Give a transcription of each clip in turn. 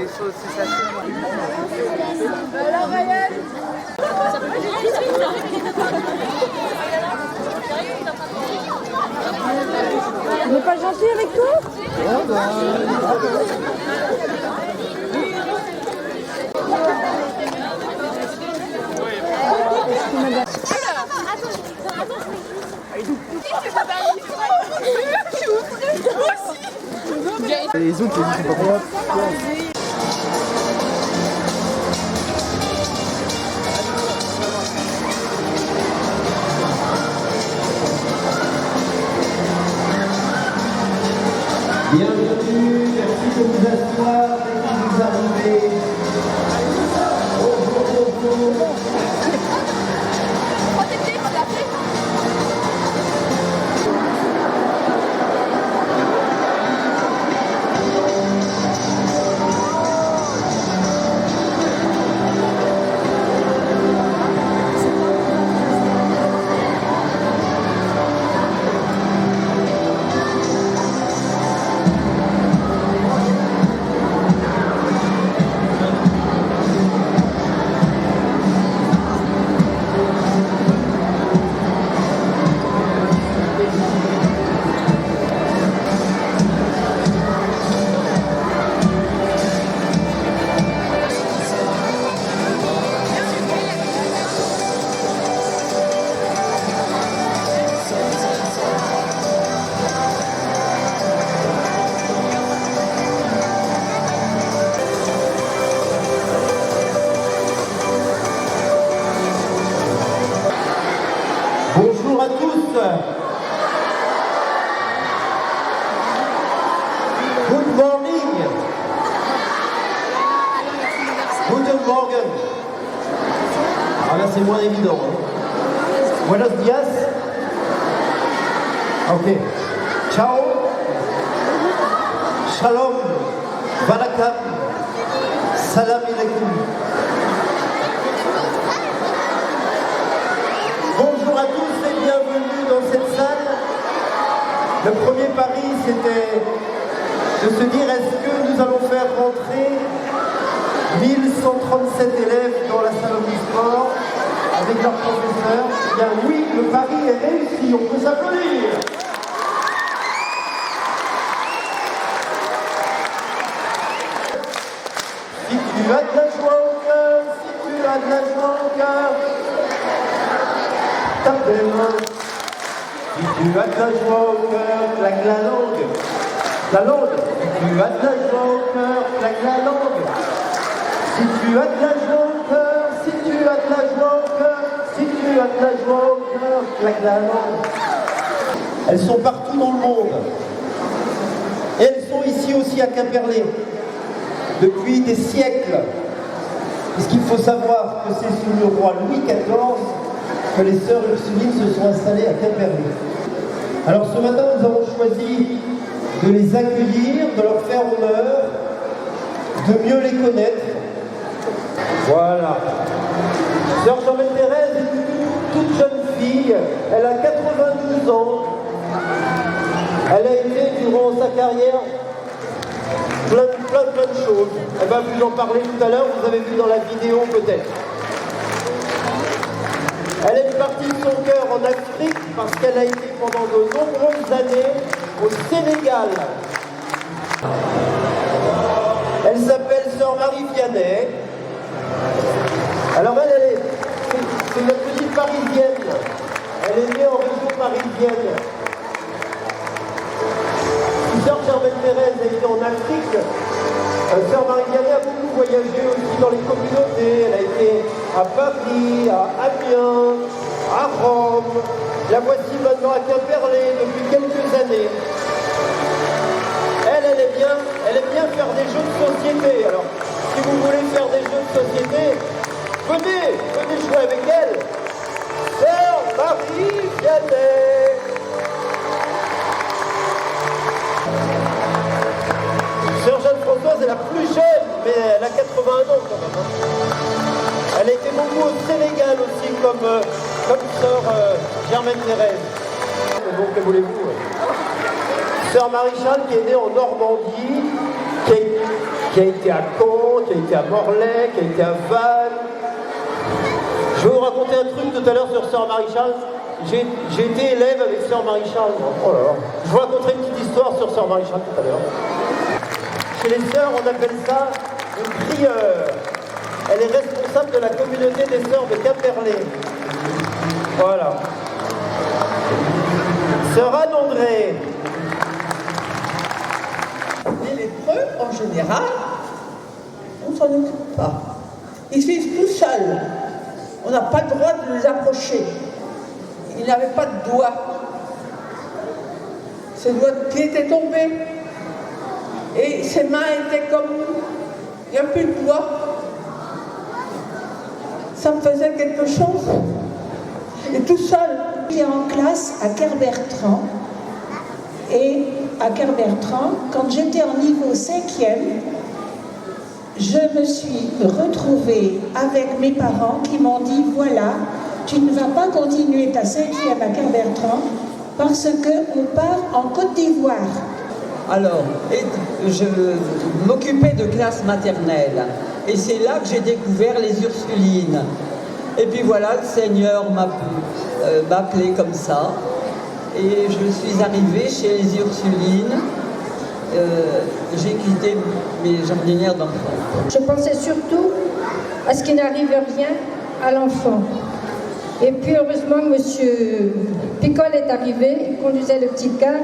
c'est ça. Alors Ryan, il n'est pas gentil avec toi? Les autres, ils sont pas contents. Bienvenue, merci de vous asseoir et de vous arriver. Bonjour. Bonjour à tous. Good morning. Guten Morgen. Ah là c'est moins évident. Buenos días. Ok. Ciao. Shalom. Balakam. Salam alaikum. Bonjour à tous et bienvenue dans cette salle. Le premier pari, c'était de se dire est-ce que nous allons faire rentrer 1137 élèves dans la salle du sport avec leurs professeurs. Eh bien oui, le pari est réussi, on peut s'applaudir. Si tu as de la joie au cœur, si tu as de la joie au cœur, tape les mains. Si tu as de la joie au cœur, claque la langue. La langue. Si tu as de la joie au cœur, claque la langue. Si tu as de la joie au cœur, si tu as de la joie au cœur, si tu as de la joie au cœur, claque la langue. Elles sont partout dans le monde. Et elles sont ici aussi à Quimperlé, depuis des siècles. Puisqu'il faut savoir que c'est sous le roi Louis XIV que les sœurs Ursulines se sont installées à Quimperlé. Alors ce matin, nous avons choisi de les accueillir, de leur faire honneur, de mieux les connaître. Voilà. Sœur Germaine-Thérèse est une toute jeune fille, elle a 92 ans. Elle a été, durant sa carrière, plein de choses. Elle va vous en parler tout à l'heure, vous avez vu dans la vidéo peut-être. Elle est partie de son cœur en Afrique parce qu'elle a été pendant de nombreuses années au Sénégal. Elle s'appelle Sœur Marie Vianney. Alors c'est une petite parisienne. Elle est née en région parisienne. Sœur Germaine-Thérèse a été en Afrique. Sœur Marie Vianney a beaucoup voyagé aussi dans les communautés. Elle a été à Paris, à Amiens, à Rome. La voici maintenant à Quimperlé depuis quelques années. Elle aime bien faire des jeux de société. Alors, si vous voulez faire des jeux de société, venez jouer avec elle. Sœur Marie Vianney. Sœur Jeanne-Françoise est la plus jeune, mais elle a 81 ans quand même. Elle a été beaucoup au Sénégal aussi, comme sœur Germaine-Thérèse. Donc, que voulez-vous? Sœur Marie-Charles qui est née en Normandie, qui qui a été à Caen, qui a été à Morlaix, qui a été à Vannes. Je vais vous raconter un truc tout à l'heure sur Sœur Marie-Charles. J'ai été élève avec Sœur Marie-Charles. Oh là là. Je vous raconterai une petite histoire sur Sœur Marie-Charles tout à l'heure. Chez les sœurs, on appelle ça une prieure. Elle est responsable de la communauté des sœurs de Quimperlé. Voilà. Sœur Anne-André. Les lépreux, en général, on ne s'en occupe pas. Ils vivent tout seuls. On n'a pas le droit de les approcher. Ils n'avaient pas de doigts. Ses doigts de pied étaient tombés. Et ses mains étaient comme... Il n'y a plus de doigts. Ça me faisait quelque chose. Et tout seul. J'étais en classe à Kerbertrand. Et à Kerbertrand, quand j'étais en niveau 5e, je me suis retrouvée avec mes parents qui m'ont dit, voilà, tu ne vas pas continuer ta 5e à Kerbertrand parce qu'on part en Côte d'Ivoire. Alors, je m'occupais de classe maternelle. Et c'est là que j'ai découvert les Ursulines. Et puis voilà, le Seigneur m'a appelé comme ça. Et je suis arrivée chez les Ursulines. J'ai quitté mes jardinières d'enfants. Je pensais surtout à ce qui n'arrive rien à l'enfant. Et puis heureusement, M. Picole est arrivé, il conduisait le petit car,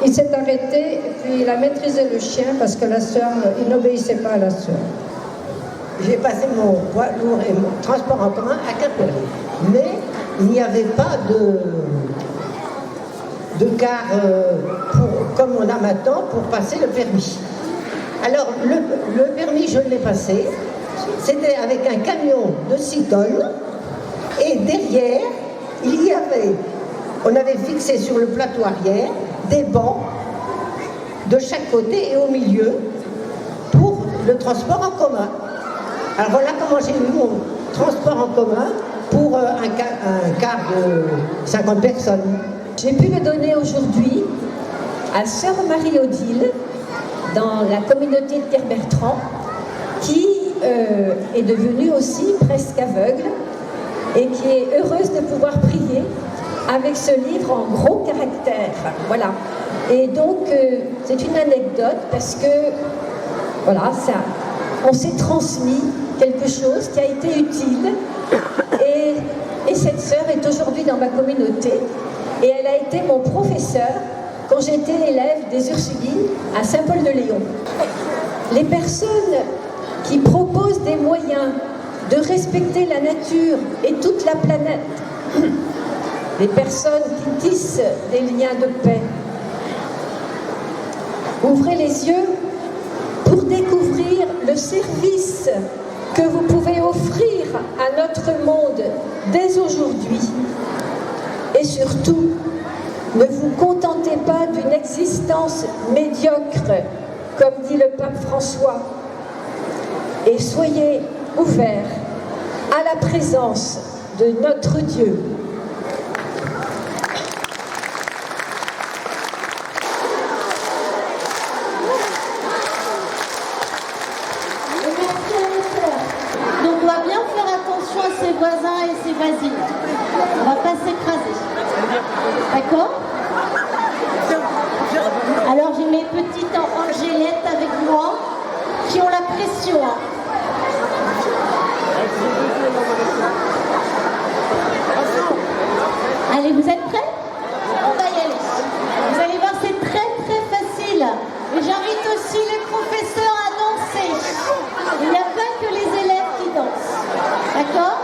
il s'est arrêté et puis il a maîtrisé le chien parce que la sœur, il n'obéissait pas à la sœur. J'ai passé mon poids lourd et mon transport en commun à Quimperlé. Mais il n'y avait pas de car comme on a maintenant pour passer le permis. Alors le permis, je l'ai passé. C'était avec un camion de 6 tonnes. Et derrière, on avait fixé sur le plateau arrière des bancs de chaque côté et au milieu pour le transport en commun. Alors voilà comment j'ai eu mon transport en commun pour un car de 50 personnes. J'ai pu le donner aujourd'hui à Sœur Marie-Odile dans la communauté de Kerbertrand qui est devenue aussi presque aveugle et qui est heureuse de pouvoir prier avec ce livre en gros caractères. Voilà. Et donc, c'est une anecdote parce que, voilà, on s'est transmis quelque chose qui a été utile. Et cette sœur est aujourd'hui dans ma communauté. Et elle a été mon professeur quand j'étais élève des Ursulines à Saint-Paul-de-Léon. Les personnes qui proposent des moyens de respecter la nature et toute la planète, les personnes qui tissent des liens de paix, ouvrez les yeux pour découvrir le service que vous pouvez offrir à notre monde dès aujourd'hui. Et surtout, ne vous contentez pas d'une existence médiocre, comme dit le pape François, et soyez ouverts à la présence de notre Dieu. Donc on va bien faire attention à ses voisins et ses voisines. On va pas s'écraser. D'accord? Alors j'ai mes petites Angélettes avec moi qui ont la pression. Allez, vous êtes prêts? On va y aller. Vous allez voir, c'est très très facile. Et j'invite aussi les professeurs à danser. Il n'y a pas que les élèves qui dansent. D'accord?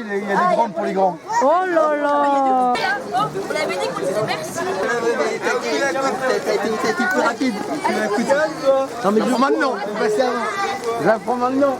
Il y a des grandes pour les grands. Oh là là. Vous l'avez dit qu'on disait merci. T'as été plus rapide. Non mais je prends maintenant. Je la prends maintenant.